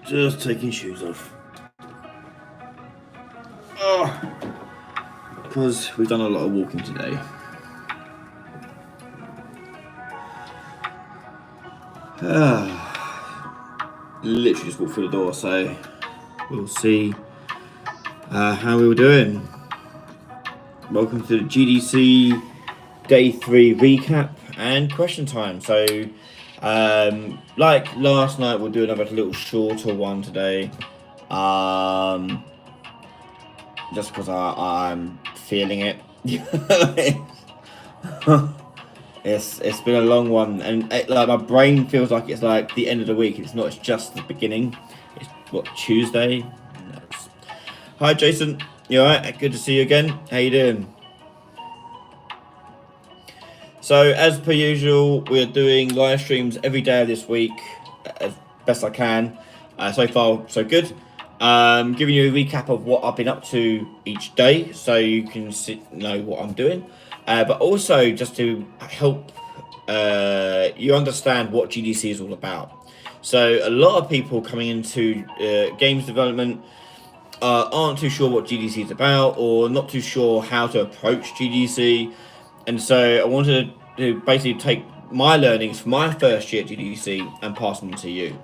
Just taking shoes off. Oh, because we've done a lot of walking today. Literally just walked through the door, so we'll see how we were doing. Welcome to the GDC Day 3 recap and question time. So, like last night, we'll do another little shorter one today. Just because I'm feeling it. It's been a long one, and like my brain feels like it's like the end of the week. It's not. It's just the beginning. It's what, Tuesday. No, Hi, Jason. You alright? Good to see you again. How you doing? So, as per usual, we're doing live streams every day of this week, as best I can. So far, so good. Giving you a recap of what I've been up to each day, so you can know what I'm doing. But also just to help you understand what GDC is all about. So a lot of people coming into games development aren't too sure what GDC is about, or not too sure how to approach GDC. And so I wanted to basically take my learnings from my first year at GDC and pass them to you.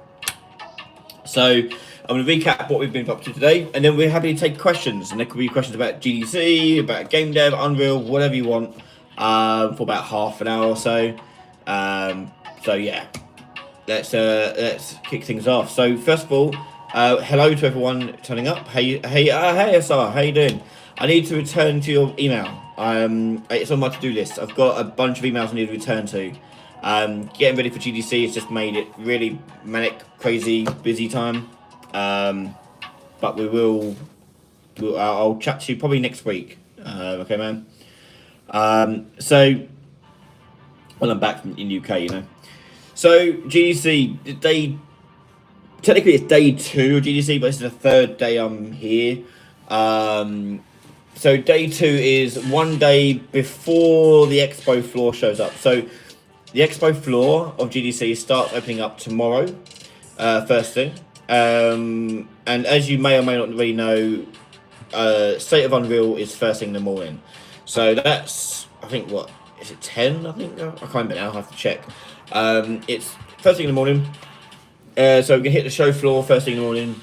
So I'm going to recap what we've been up to today, and then we're happy to take questions. And there could be questions about GDC, about game dev, Unreal, whatever you want, for about half an hour or so. So yeah, let's kick things off. So first of all, hello to everyone turning up. Hey, Asar, how you doing? I need to return to your email. It's on my to-do list. I've got a bunch of emails I need to return to. Getting ready for GDC has just made it really manic, crazy, busy time. But I'll chat to you probably next week. Okay, man. So, well, I'm back in UK, you know. So GDC technically it's day 2 of GDC, but this is the third day I'm here. So day 2 is one day before the expo floor shows up. So the expo floor of GDC starts opening up tomorrow, first thing. And as you may or may not really know, State of Unreal is first thing in the morning. So that's, I think, what, is it 10? I think, I can't remember now, I'll have to check. It's first thing in the morning. So we can hit the show floor first thing in the morning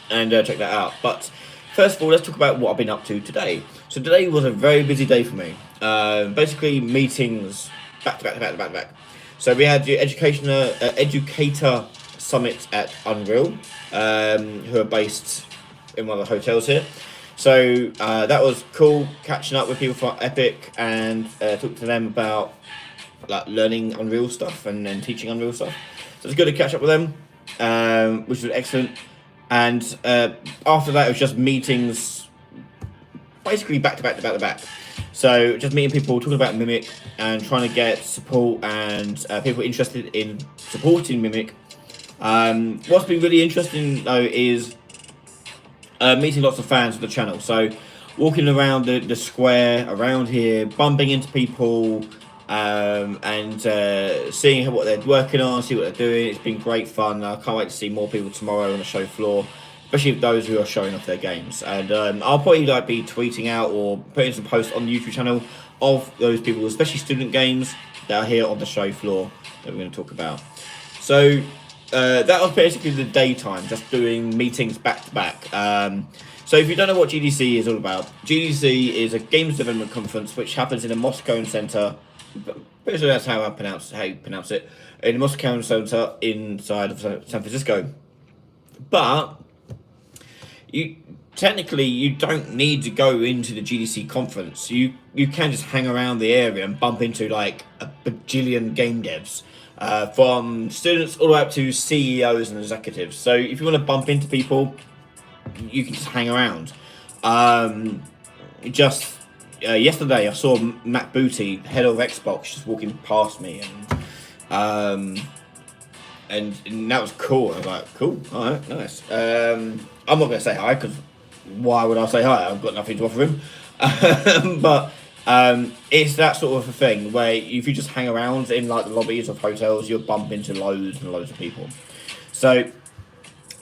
and check that out. But first of all, let's talk about what I've been up to today. So today was a very busy day for me. Basically meetings back to back. So we had the educator summit at Unreal, who are based in one of the hotels here. So that was cool, catching up with people from Epic and talking to them about like learning Unreal stuff and then teaching Unreal stuff. So it's good to catch up with them, which was excellent. And after that, it was just meetings, basically back to back. So just meeting people, talking about Mimic, and trying to get support and people interested in supporting Mimic. What's been really interesting though is meeting lots of fans of the channel. So walking around the square around here, bumping into people, and seeing what they're working on, see what they're doing. It's been great fun. I can't wait to see more people tomorrow on the show floor, especially those who are showing off their games. And I'll probably be tweeting out or putting some posts on the YouTube channel of those people, especially student games that are here on the show floor that we're going to talk about. So that was basically the daytime, just doing meetings back to back. So if you don't know what GDC is all about, GDC is a games development conference which happens in the Moscow Center. Pretty sure that's how you pronounce it. In the Moscow Center inside of San Francisco. But you don't need to go into the GDC conference. You can just hang around the area and bump into like a bajillion game devs. From students all the way up to CEOs and executives. So if you want to bump into people, you can just hang around. Yesterday I saw Matt Booty, head of Xbox, just walking past me, and that was cool. I was like, cool, all right, nice. I'm not gonna say hi because why would I say hi? I've got nothing to offer him. But it's that sort of a thing where if you just hang around in like the lobbies of hotels, you'll bump into loads and loads of people. So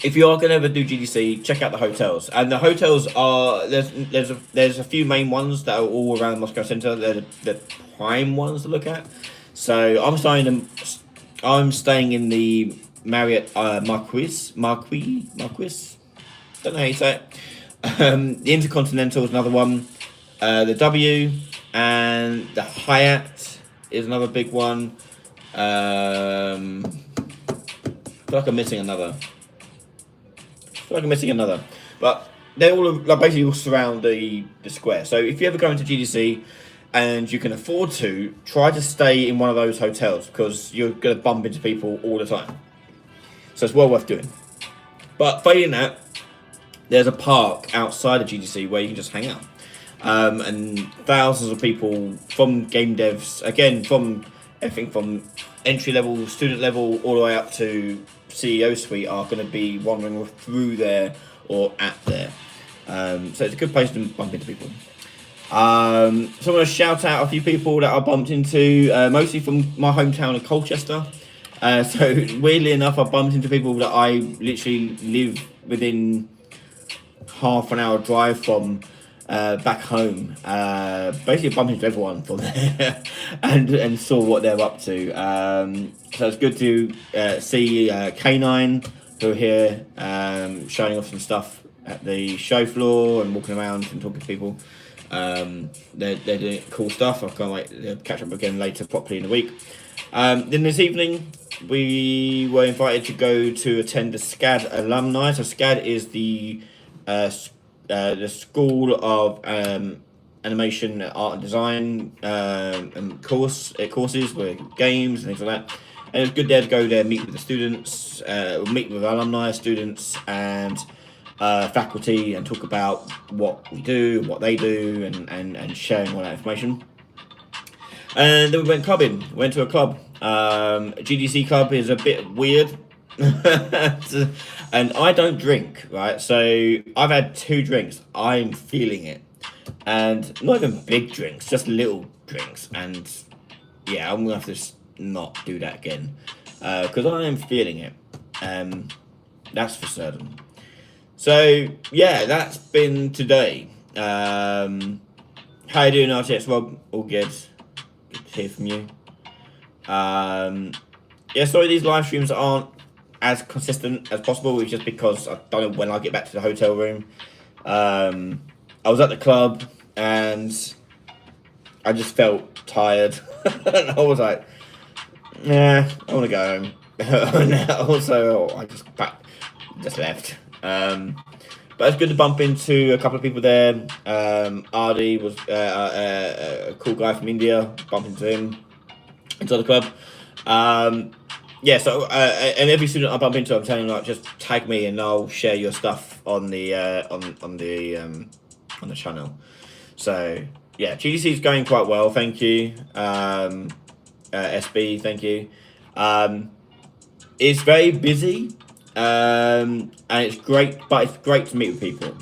if you are going to ever do GDC, check out the hotels. And the hotels are there's a few main ones that are all around the Moscow Center. They're the prime ones to look at. So I'm staying in the Marriott Marquis. Don't know how you say it. The Intercontinental is another one. The W and the Hyatt is another big one. I feel like I'm missing another. But they all like basically all surround the square. So if you ever go into GDC and you can afford to, try to stay in one of those hotels because you're going to bump into people all the time. So it's well worth doing. But failing that, there's a park outside of GDC where you can just hang out. And thousands of people from game devs, again, from everything from entry level, student level, all the way up to CEO suite are going to be wandering through there or at there. So it's a good place to bump into people. So I'm going to shout out a few people that I bumped into, mostly from my hometown of Colchester. So weirdly enough, I bumped into people that I literally live within half an hour drive from back home. Basically bumped into everyone from there and saw what they're up to. So it's good to see K9 who are here showing off some stuff at the show floor and walking around and talking to people. They're doing cool stuff. I can't wait to catch up again later properly in the week. Then this evening we were invited to go to attend the SCAD alumni. So SCAD is the School of Animation, Art and Design and courses with games and things like that. And it was good there to go there, meet with the students, meet with alumni, students, and faculty, and talk about what we do, what they do, and sharing all that information. And then we went clubbing. Went to a club. GDC club is a bit weird. And I don't drink, right? So I've had 2 drinks. I'm feeling it. And not even big drinks, just little drinks. And yeah, I'm going to have to not do that again. Because I am feeling it. That's for certain. So yeah, that's been today. How you doing, RTS Rob? All good. Good to hear from you. Yeah, sorry these live streams aren't as consistent as possible. It's just because I don't know when I'll get back to the hotel room. I was at the club and I just felt tired. And I was like, nah, I want to go home. And also, I just left. But it's good to bump into a couple of people there. Ardi was a cool guy from India. Bumped into him inside the club. Yeah, so and every student I bump into, I'm telling them, like, just tag me and I'll share your stuff on the channel. So yeah, GDC is going quite well. Thank you, SB. Thank you. It's very busy, and it's great, but it's great to meet with people.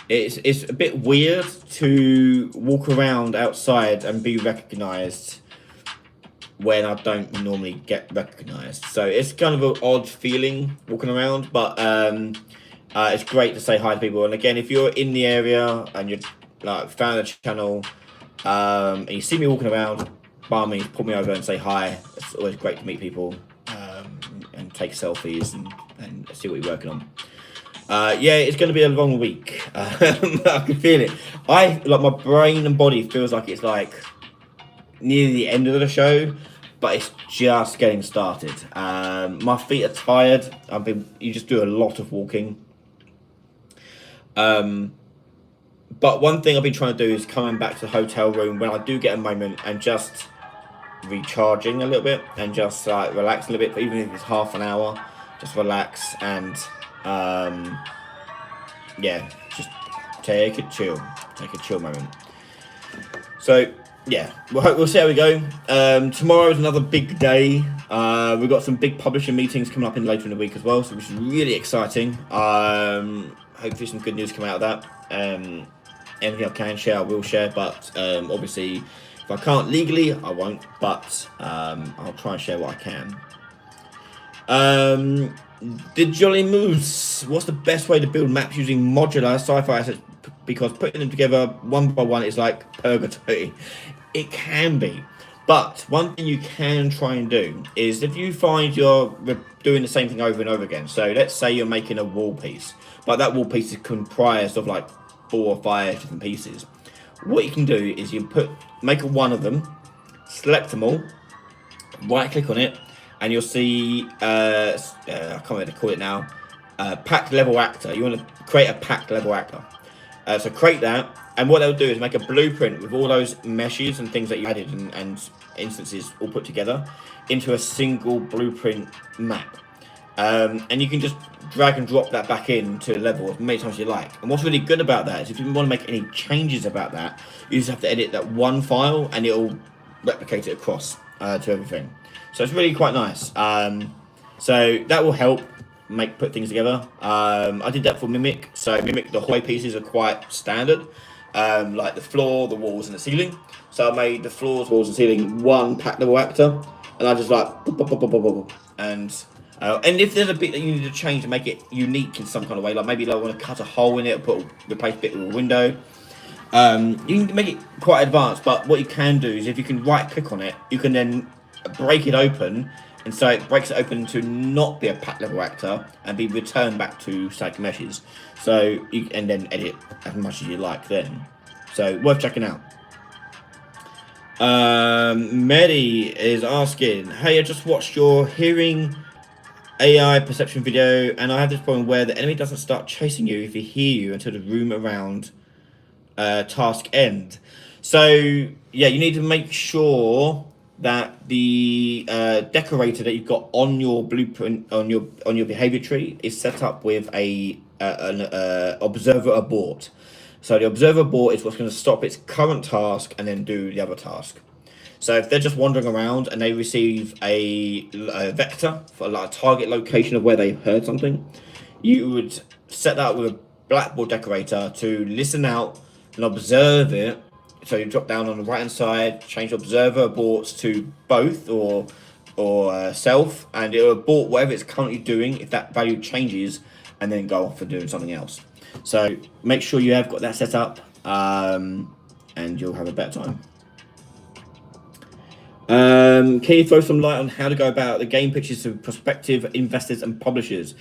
It's a bit weird to walk around outside and be recognised when I don't normally get recognised. So it's kind of an odd feeling walking around, but it's great to say hi to people. And again, if you're in the area and you're like fan of the channel, and you see me walking around, by me, pull me over and say hi. It's always great to meet people, and take selfies and see what you're working on. Yeah, it's going to be a long week. I can feel it. Like my brain and body feels like it's like near the end of the show, but it's just getting started. My feet are tired. You just do a lot of walking. But one thing I've been trying to do is coming back to the hotel room when I do get a moment and just recharging a little bit and just like relax a little bit, even if it's half an hour, just relax and yeah, just take a chill moment. So yeah, we'll see how we go. Tomorrow is another big day. We've got some big publishing meetings coming up later in the week as well, so which is really exciting. Hopefully some good news come out of that. Anything I can share, I will share, but obviously if I can't legally, I won't, but I'll try and share what I can. The Jolly Moose. What's the best way to build maps using modular sci-fi assets? Because putting them together one by one is like purgatory. It can be. But one thing you can try and do is if you find you're doing the same thing over and over again. So let's say you're making a wall piece, but that wall piece is comprised of like 4 or 5 different pieces. What you can do is you make one of them, select them all, right click on it, and you'll see I can't remember to call it now, packed level actor. You want to create a packed level actor. So create that, and what they'll do is make a blueprint with all those meshes and things that you added and instances all put together into a single blueprint map. And you can just drag and drop that back into a level as many times as you like. And what's really good about that is if you want to make any changes about that, you just have to edit that one file and it'll replicate it across to everything. So it's really quite nice. So that will help put things together. I did that for Mimic. So Mimic, the hallway pieces are quite standard, like the floor, the walls, and the ceiling. So I made the floors, walls, and ceiling one pack level actor, and I just like and if there's a bit that you need to change to make it unique in some kind of way, like maybe I want to cut a hole in it, or replace a bit with a window. You can make it quite advanced, but what you can do is if you can right click on it, you can then break it open, and so it breaks it open to not be a pack level actor and be returned back to static meshes. So you can then edit as much as you like then. So worth checking out. Medi is asking, hey, I just watched your hearing AI perception video, and I have this problem where the enemy doesn't start chasing you if he hear you until the room around task end. So yeah, you need to make sure that the decorator that you've got on your blueprint on your behavior tree is set up with an observer abort. So the observer abort is what's going to stop its current task and then do the other task. So if they're just wandering around and they receive a vector for like a target location of where they heard something, you would set that up with a blackboard decorator to listen out and observe it. So you drop down on the right hand side, change observer aborts to both or self, and it'll abort whatever it's currently doing if that value changes, and then go off and doing something else. So make sure you have got that set up, and you'll have a better time. Can you throw some light on how to go about the game pitches to prospective investors and publishers?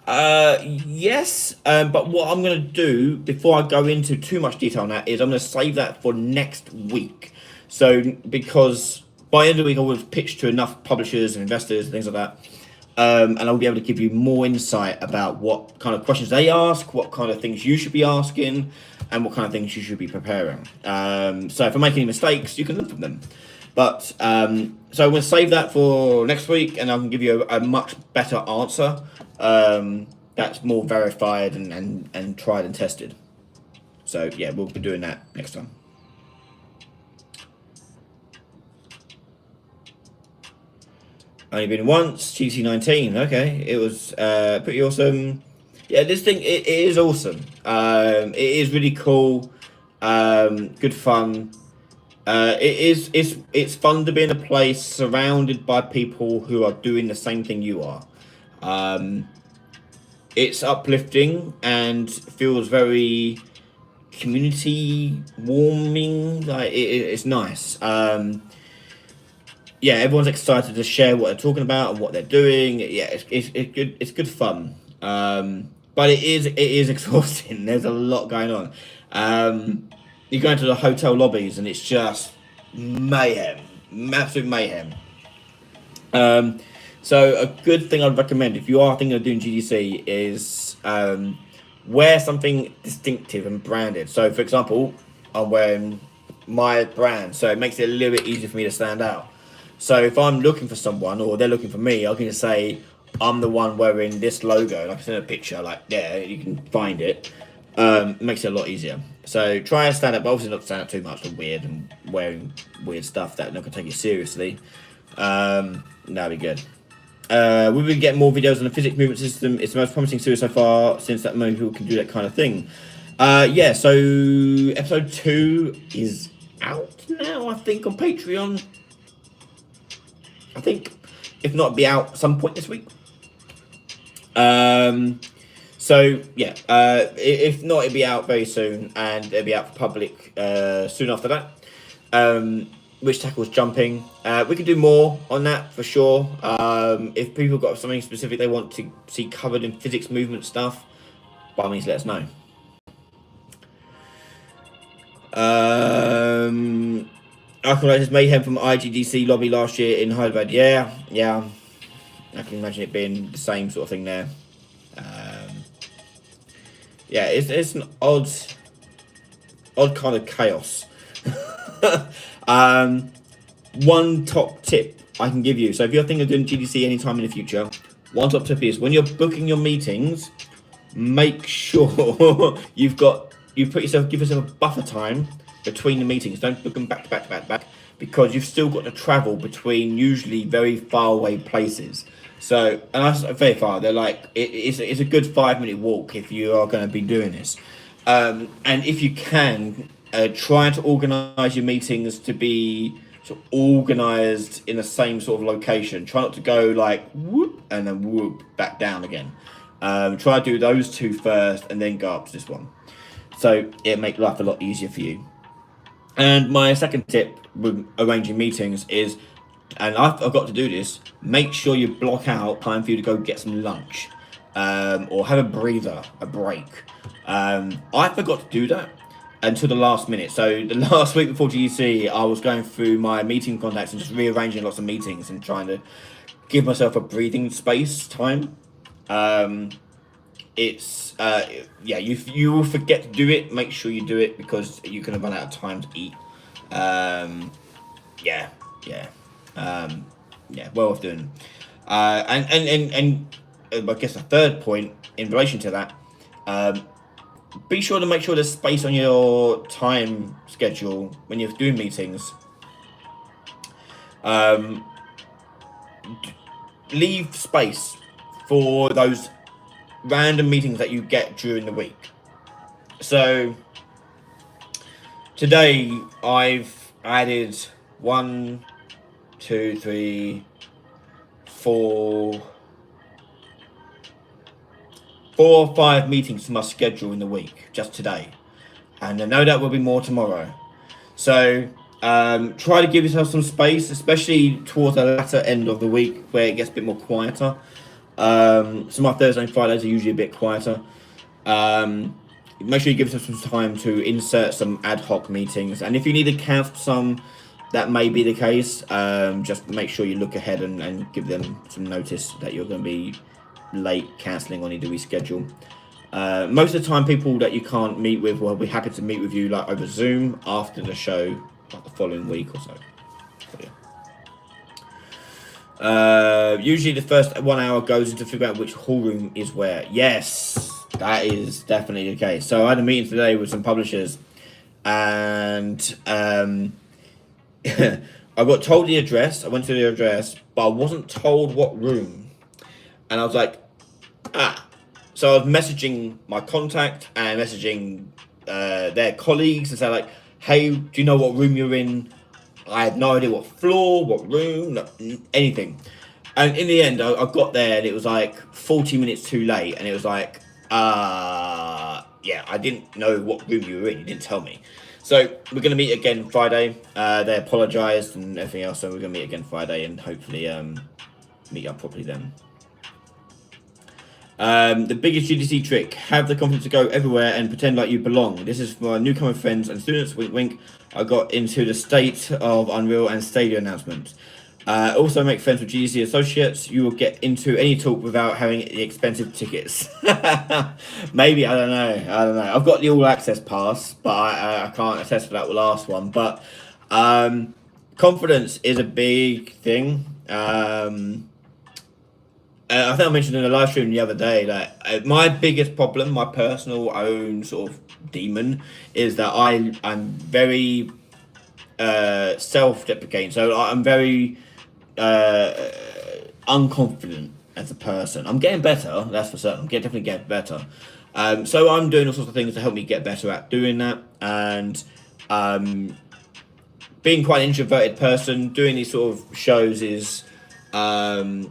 Yes, but what I'm going to do before I go into too much detail on that is I'm going to save that for next week. So because by the end of the week I will have pitched to enough publishers and investors and things like that, and I'll be able to give you more insight about what kind of questions they ask, what kind of things you should be asking, and what kind of things you should be preparing. So if I make any mistakes, you can learn from them. But so I'm going to save that for next week, and I can give you a much better answer that's more verified and tried and tested. So yeah, we'll be doing that next time. Only been once, GDC 19. Okay, it was pretty awesome. Yeah, this thing it is awesome. It is really cool. Good fun. It's fun to be in a place surrounded by people who are doing the same thing you are. It's uplifting and feels very community warming. Like it's nice. Yeah, everyone's excited to share what they're talking about and what they're doing. Yeah, it's good. It's good fun. But it is exhausting. There's a lot going on. You go into the hotel lobbies and it's just mayhem, massive mayhem. So a good thing I'd recommend if you are thinking of doing GDC is wear something distinctive and branded. So for example, I'm wearing my brand, so it makes it a little bit easier for me to stand out. So if I'm looking for someone or they're looking for me, I can just say I'm the one wearing this logo. Like I send a picture, like there, you can find it. Makes it a lot easier. So try and stand up, but obviously not stand up too much or weird and wearing weird stuff that not gonna take you seriously. That'd be good. We've been getting more videos on the physics movement system. It's the most promising series so far since that many people can do that kind of thing. Yeah, so episode 2 is out now, I think, on Patreon. I think, if not, be out some point this week. So yeah, if not, it'll be out very soon, and it'll be out for public soon after that. Which tackles jumping. We can do more on that for sure. If people got something specific they want to see covered in physics movement stuff, by all means let us know. Archaeologists mayhem from IGDC lobby last year in Hyderabad. Yeah. I can imagine it being the same sort of thing there. Yeah, it's an odd kind of chaos. One top tip I can give you. So if you're thinking of doing GDC anytime in the future, one top tip is when you're booking your meetings, make sure give yourself a buffer time between the meetings. Don't book them back to back to back to back, because you've still got to travel between usually very far away places. So, and that's very far. They're like it's a good 5-minute walk if you are going to be doing this. And if you can, try to organise your meetings to be sort of organised in the same sort of location. Try not to go like whoop and then whoop back down again. Try to do those two first and then go up to this one. So it'll make life a lot easier for you. And my second tip with arranging meetings is, and I've got to do this, make sure you block out time for you to go get some lunch, or have a breather, a break. I forgot to do that until the last minute. So the last week before GDC, I was going through my meeting contacts and just rearranging lots of meetings and trying to give myself a breathing space time. You will forget to do it. Make sure you do it, because you're going to run out of time to eat. Well worth doing. And I guess a third point in relation to that, be sure to make sure there's space on your time schedule when you're doing meetings. Leave space for those random meetings that you get during the week. So today I've added 1, 2, 3, 4 or 5 meetings to my schedule in the week just today, and I know that will be more tomorrow. So try to give yourself some space, especially towards the latter end of the week where it gets a bit more quieter. So my Thursday and Fridays are usually a bit quieter. Make sure you give yourself some time to insert some ad hoc meetings, and if you need to cancel some, that may be the case. Just make sure you look ahead and give them some notice that you're going to be late cancelling or need to reschedule. Most of the time, people that you can't meet with will be happy to meet with you like over Zoom after the show, like the following week or so. Usually the first 1 hour goes into figuring out which hall room is where. Yes, that is definitely the case. So I had a meeting today with some publishers, and I got told the address. I went to the address, but I wasn't told what room. And I was like, So I was messaging my contact and messaging their colleagues and say like, hey, do you know what room you're in? I had no idea what floor, what room, anything. And in the end, I got there and it was like 40 minutes too late. And it was like, I didn't know what room you were in. You didn't tell me. So we're going to meet again Friday. They apologised and everything else. So we're going to meet again Friday and hopefully meet up properly then. The biggest GDC trick: have the confidence to go everywhere and pretend like you belong. This is for my newcomer friends and students. Wink, wink. I got into the State of Unreal and Stadia announcements. Also make friends with GDC associates. You will get into any talk without having the expensive tickets. Maybe, I don't know. I've got the all access pass, but I can't attest for that last one. But confidence is a big thing. I think I mentioned in the live stream the other day that my biggest problem, my personal own sort of demon, is that I'm very self-deprecating. So I'm very unconfident as a person. I'm getting better, that's for certain. I'm definitely getting better. So I'm doing all sorts of things to help me get better at doing that. And being quite an introverted person, doing these sort of shows is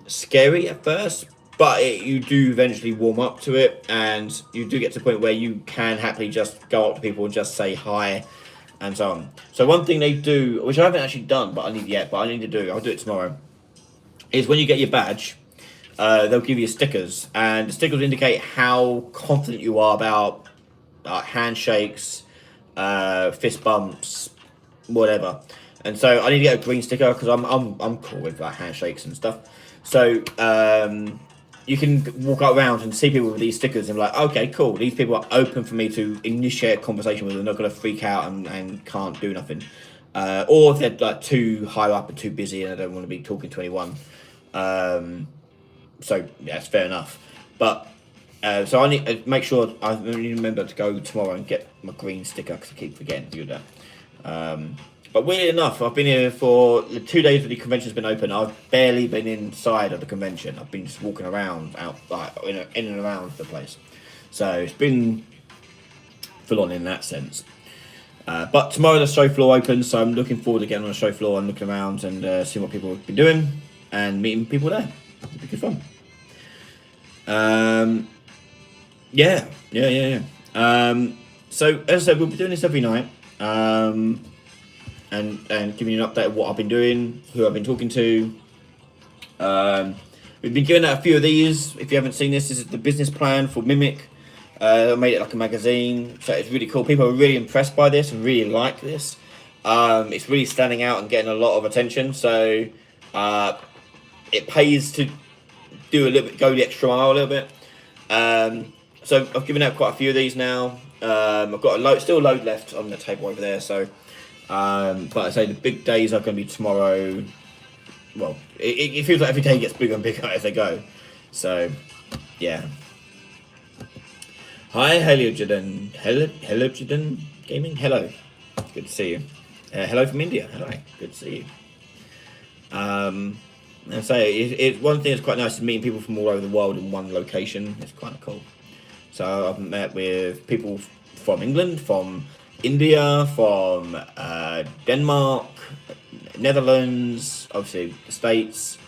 scary at first, but you do eventually warm up to it, and you do get to the point where you can happily just go up to people and just say hi, and so on. So one thing they do, which I haven't actually done, but I need to do. I'll do it tomorrow. Is when you get your badge, they'll give you stickers, and the stickers indicate how confident you are about handshakes, fist bumps, whatever. And so I need to get a green sticker because I'm cool with like handshakes and stuff. So you can walk around and see people with these stickers and be like, okay, cool. These people are open for me to initiate a conversation with. They're not going to freak out and can't do nothing. Or if they're like too high up and too busy and I don't want to be talking to anyone. So yeah, it's fair enough. But so I need to make sure I remember to go tomorrow and get my green sticker because I keep forgetting to do that. But weirdly enough, I've been here for the 2 days that the convention's been open. I've barely been inside of the convention. I've been just walking around out, like in and around the place. So it's been full on in that sense. But tomorrow the show floor opens, so I'm looking forward to getting on the show floor and looking around and seeing what people have been doing and meeting people there. It'll be good fun. Yeah. So as I said, we'll be doing this every night. And giving you an update of what I've been doing, who I've been talking to. We've been giving out a few of these. If you haven't seen this is the business plan for Mimic. I made it like a magazine, so it's really cool. People are really impressed by this and really like this. It's really standing out and getting a lot of attention. So it pays to do a little bit, go the extra mile a little bit. So I've given out quite a few of these now. I've got still a load left on the table over there. So. But I say the big days are going to be tomorrow. Well, it feels like every day gets bigger and bigger as they go. So, yeah. Hi, Heliogen Gaming. Hello, good to see you. Hello from India. Hello, good to see you. And say it's one thing that's quite nice is meeting people from all over the world in one location. It's kind of cool. So I've met with people from England, from India, from Denmark, Netherlands, obviously the States.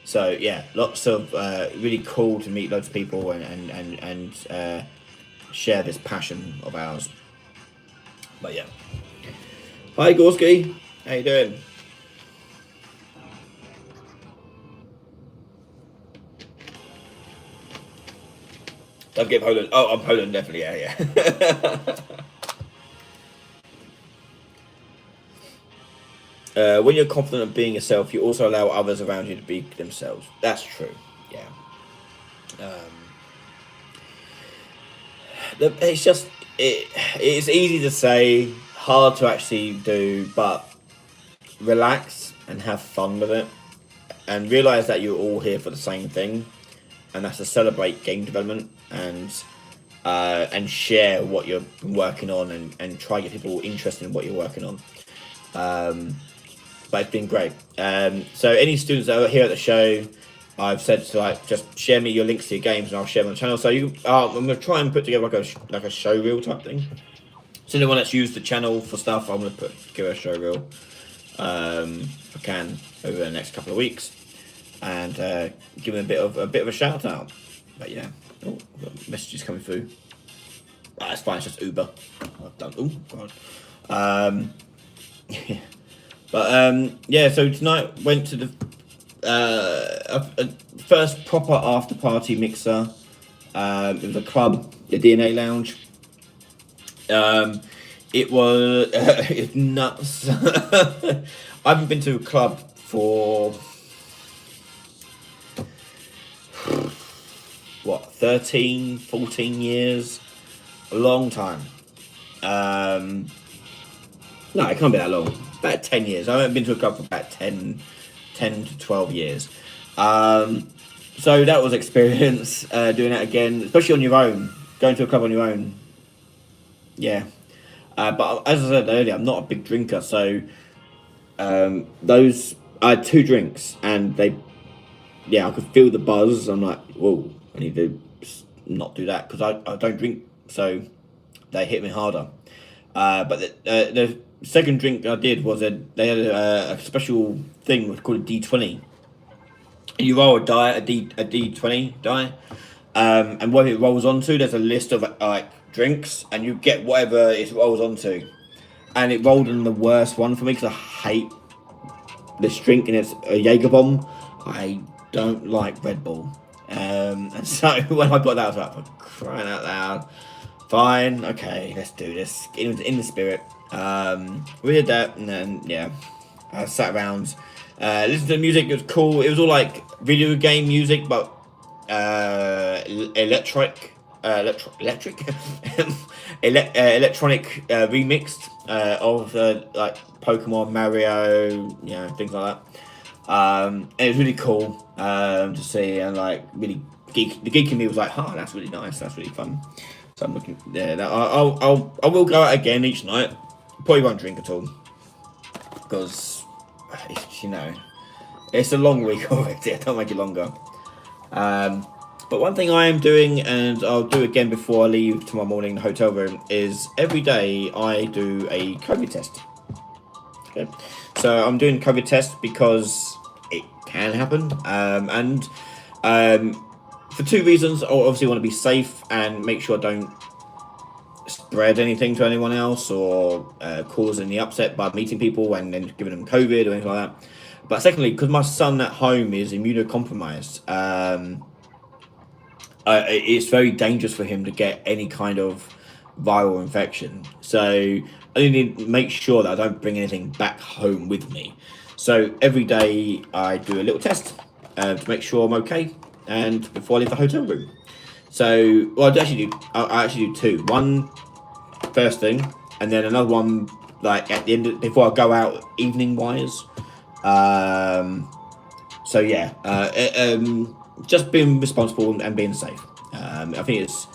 So yeah, lots of really cool to meet loads of people and share this passion of ours. But yeah. Hi Gorski, how you doing? Don't get Poland. Oh, I'm Poland, definitely. Yeah. When you're confident of being yourself, you also allow others around you to be themselves. That's true. Yeah. It's just it's easy to say, hard to actually do, but relax and have fun with it, and realize that you're all here for the same thing, and that's to celebrate game development and share what you're working on and try to get people interested in what you're working on. But it's been great. So any students that are here at the show, I've said to like just share me your links to your games and I'll share them on the channel. So I'm gonna try and put together like a show reel type thing. So anyone that's used the channel for stuff, I'm gonna give a show reel if I can over the next couple of weeks and give them a bit of a shout out. But yeah, I've got messages coming through. It's fine. It's just Uber. I've done. Oh god. But yeah. So tonight went to the first proper after party mixer. It was a club, the DNA Lounge. It was it's nuts. I haven't been to a club for 13, 14 years, a long time. No, it can't be that long. About 10 years. I haven't been to a club for about 10 to 12 years. So that was experience doing that again, especially on your own, going to a club on your own. Yeah. But as I said earlier, I'm not a big drinker, so I had 2 drinks and I could feel the buzz. I'm like, whoa, I need to not do that because I don't drink, so they hit me harder. But the second drink I did was they had a special thing called a D20, You roll a die, a D20 die, and what it rolls onto, there's a list of like drinks, and you get whatever it rolls onto. And it rolled on the worst one for me because I hate this drink, and it's a Jaeger bomb. I don't like Red Bull, and so when I got that, I was like, for crying out loud, fine, okay, let's do this in the spirit. We did that, and then yeah, I sat around, listened to the music. It was cool. It was all like video game music, but electric, electronic remixed of like Pokemon, Mario, you know, things like that. And it was really cool to see, and like really the geek in me was like, oh, that's really nice, that's really fun. So I'm looking, yeah, I will go out again each night. Probably won't drink at all because you know it's a long week already. I don't make it longer. But one thing I am doing, and I'll do again before I leave tomorrow morning in the hotel room, is every day I do a COVID test. Okay, so I'm doing COVID test because it can happen, and for two reasons. I obviously want to be safe and make sure I don't spread anything to anyone else or cause any upset by meeting people and then giving them COVID or anything like that. But secondly, because my son at home is immunocompromised, it's very dangerous for him to get any kind of viral infection. So I need to make sure that I don't bring anything back home with me. So every day I do a little test to make sure I'm okay, and before I leave the hotel room. So well, I actually do two. One first thing, and then another one like at the end before I go out evening wise. So yeah, just being responsible and being safe. I think it's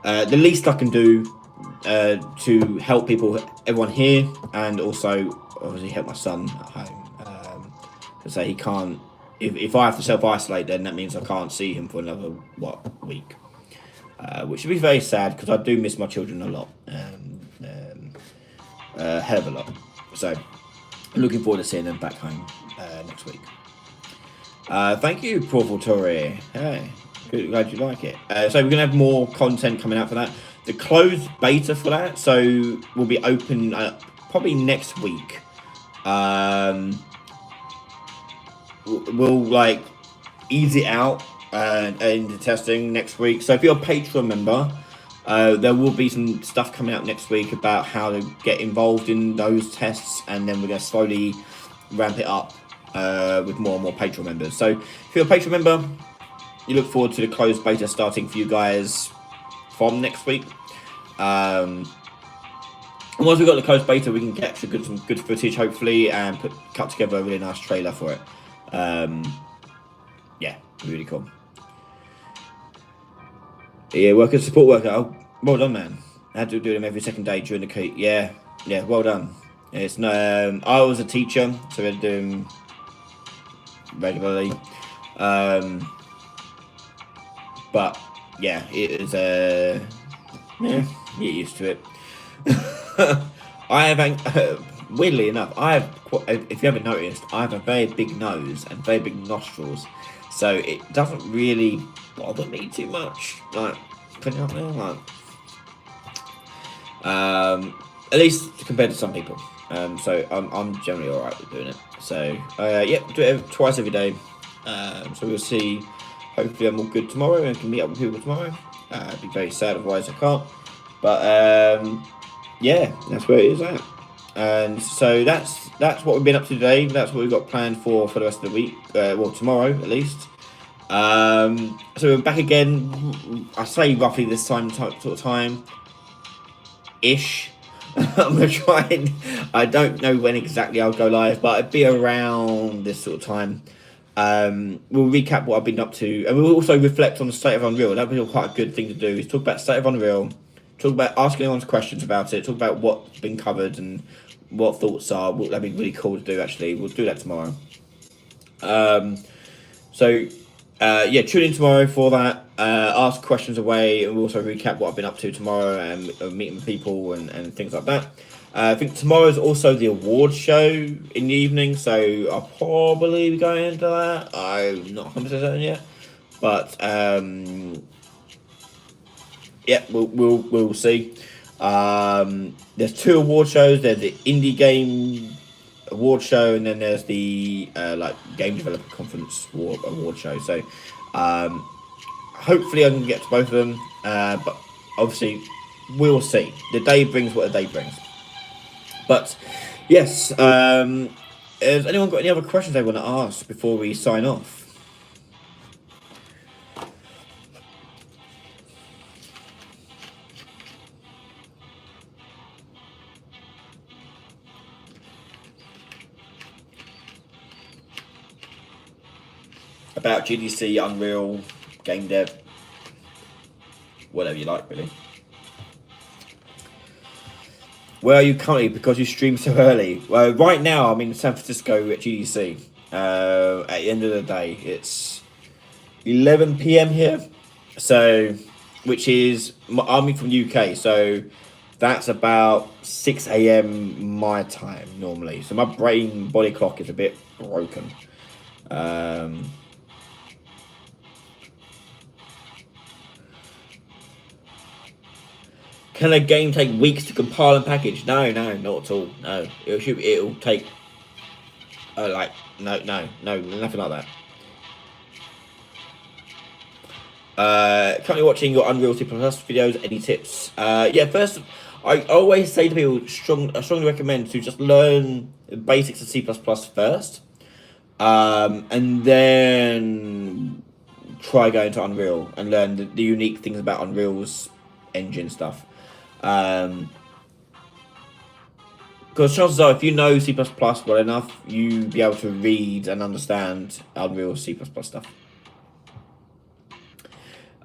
the least I can do to help everyone here, and also obviously help my son at home. Because he can't. If I have to self-isolate, then that means I can't see him for another week, which would be very sad because I do miss my children a lot, hell of a lot. So I'm looking forward to seeing them back home next week. Thank you, Paul Voltori. Hey, good, glad you like it. So we're gonna have more content coming out for that. The closed beta for that, so will be open probably next week. We'll like ease it out into testing next week. So if you're a Patreon member, there will be some stuff coming out next week about how to get involved in those tests, and then we're going to slowly ramp it up with more and more Patreon members. So if you're a Patreon member, you look forward to the closed beta starting for you guys from next week. And once we've got the closed beta, we can get some good footage, hopefully, and cut together a really nice trailer for it. Yeah, really cool. Yeah, support worker. Oh, well done, man. I had to do them every second day during the key. Yeah, well done. It's no. I was a teacher, so we had to do them regularly. But yeah, it is yeah, get used to it. I have weirdly enough, if you haven't noticed, I have a very big nose and very big nostrils, so it doesn't really bother me too much. Like putting it up there, like at least compared to some people. So I'm generally alright with doing it. So yeah, do it twice every day. So we'll see. Hopefully I'm all good tomorrow and can meet up with people tomorrow. I'd be very sad otherwise I can't. But yeah, that's where it is at. And so that's what we've been up to today. That's what we've got planned for the rest of the week. Well, tomorrow at least. So we're back again. I say roughly this sort of time ish. I'm gonna try and I don't know when exactly I'll go live, but it'd be around this sort of time. We'll recap what I've been up to, and we'll also reflect on the state of Unreal. That'd be quite a good thing to do. Is talk about state of Unreal, talk about asking anyone's questions about it, talk about what's been covered and what thoughts are. That'd be really cool to do. Actually, we'll do that tomorrow. So yeah, tune in tomorrow for that. Ask questions away, and we'll also recap what I've been up to tomorrow and meeting people and things like that. I think tomorrow's also the award show in the evening, so I'll probably be going into that. I'm not 100% certain yet, but yeah, we'll see. There's two award shows. There's the indie game award show, and then there's the like game developer conference award show. So hopefully I can get to both of them, but obviously we'll see. The day brings what the day brings. But yes, has anyone got any other questions they want to ask before we sign off? About GDC, Unreal, game dev, whatever you like, really. Where are you currently? Because you stream so early. Well, right now I'm in San Francisco at GDC. At the end of the day, it's 11 p.m. here, so which is I'm from UK, so that's about 6 a.m. my time normally. So my brain body clock is a bit broken. Can a game take weeks to compile and package? No, not at all. No, it'll take like no, nothing like that. Currently watching your Unreal C++ videos. Any tips? Yeah, first, I always say to people, I strongly recommend to just learn the basics of C++ first, and then try going to Unreal and learn the unique things about Unreal's engine stuff. Because chances are, if you know C++ well enough, you'll be able to read and understand Unreal C++ stuff.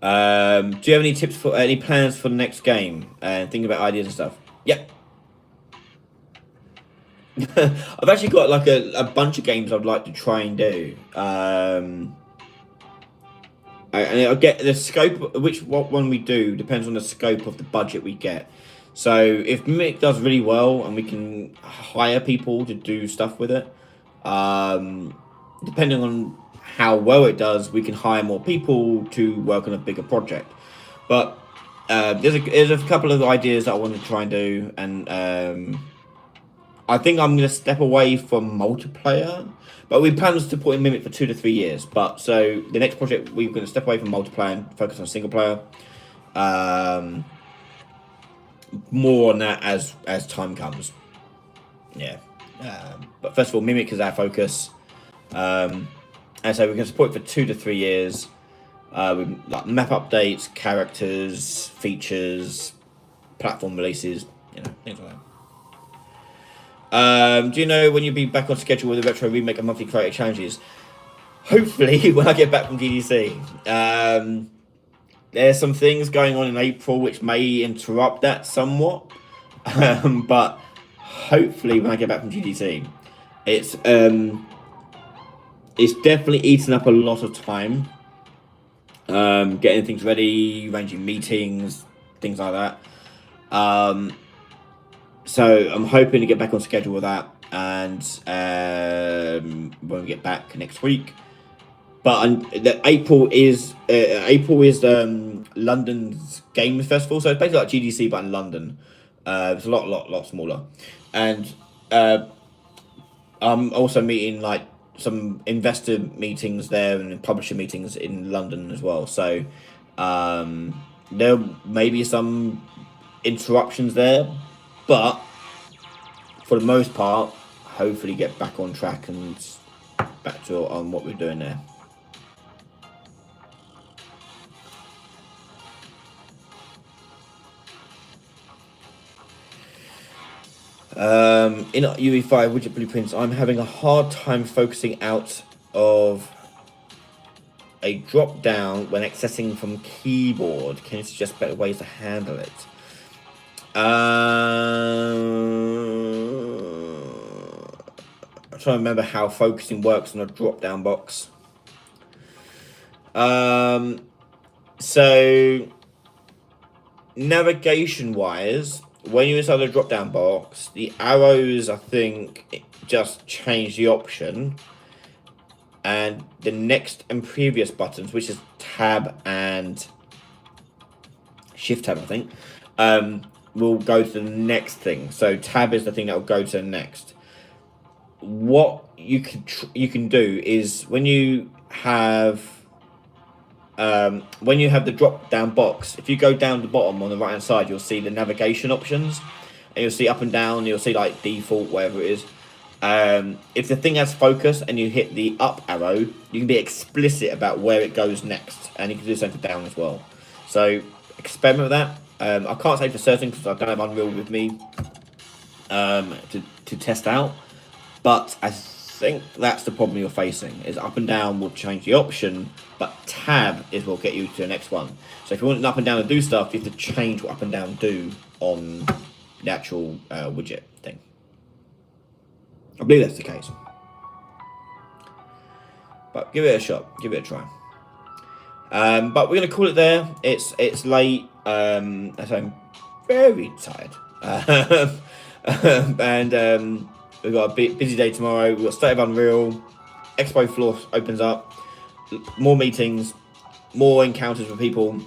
Do you have any tips for any plans for the next game and think about ideas and stuff? Yep. I've actually got like a bunch of games I'd like to try and do. And I'll get the scope. What one we do depends on the scope of the budget we get. So if Mimic does really well and we can hire people to do stuff with it, depending on how well it does, we can hire more people to work on a bigger project. But there's a couple of ideas that I want to try and do, and I think I'm going to step away from multiplayer. But we plan to support Mimic for 2 to 3 years. But so the next project we're going to step away from multiplayer and focus on single player. More on that as time comes. Yeah. But first of all, Mimic is our focus. And so we're going to support it for 2 to 3 years. With like map updates, characters, features, platform releases, things like that. Do you know when you'll be back on schedule with the Retro Remake and monthly creator challenges? Hopefully, when I get back from GDC. There's some things going on in April which may interrupt that somewhat, but hopefully when I get back from GDC, it's definitely eaten up a lot of time. Getting things ready, arranging meetings, things like that. So I'm hoping to get back on schedule with that, and when we get back next week. But April is London's Games Festival, so it's basically like GDC but in London. It's a lot smaller, and I'm also meeting like some investor meetings there and publisher meetings in London as well. So there may be some interruptions there, but for the most part, hopefully get back on track and back to on what we're doing there. In UE5 widget blueprints, I'm having a hard time focusing out of a drop down when accessing from keyboard. Can you suggest better ways to handle it? I'm trying to remember how focusing works on a drop down box. So navigation wise, when you're inside the drop down box, the arrows, I think, it just change the option, and the next and previous buttons, which is tab and shift tab, I think, will go to the next thing. So tab is the thing that will go to the next. What you can do is when you have the drop down box, if you go down the bottom on the right hand side, you'll see the navigation options, and you'll see up and down. You'll see like default, whatever it is. If the thing has focus and you hit the up arrow, you can be explicit about where it goes next, and you can do the same for down as well. So experiment with that. I can't say for certain because I don't have Unreal with me to test out, but I think that's the problem you're facing. Is up and down will change the option, but tab is what will get you to the next one. So if you want up and down to do stuff, you have to change what up and down do on the actual widget thing. I believe that's the case. But give it a shot. Give it a try. But we're going to call it there. It's late. I'm very tired. And we've got a busy day tomorrow. We've got State of Unreal. Expo floor opens up. More meetings. More encounters with people.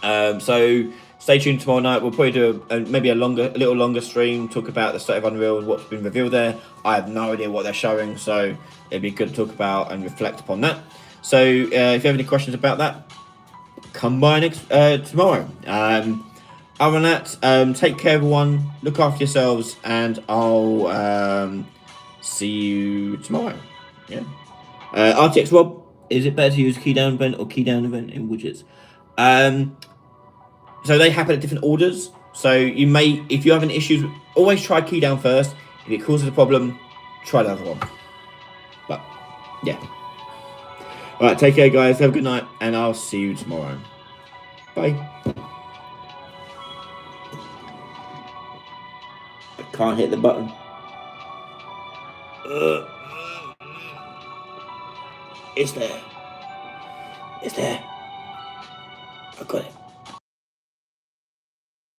So stay tuned tomorrow night. We'll probably do maybe a little longer stream, talk about the State of Unreal and what's been revealed there. I have no idea what they're showing, so it'd be good to talk about and reflect upon that. So if you have any questions about that, come by tomorrow. Other than that, take care, everyone. Look after yourselves, and I'll see you tomorrow. Yeah. RTX Rob, is it better to use key down event or key down event in widgets? So they happen at different orders. So you may, if you have any issues, always try key down first. If it causes a problem, try the other one. But yeah. All right, take care, guys. Have a good night, and I'll see you tomorrow. Bye. I can't hit the button. It's there. It's there. I got it.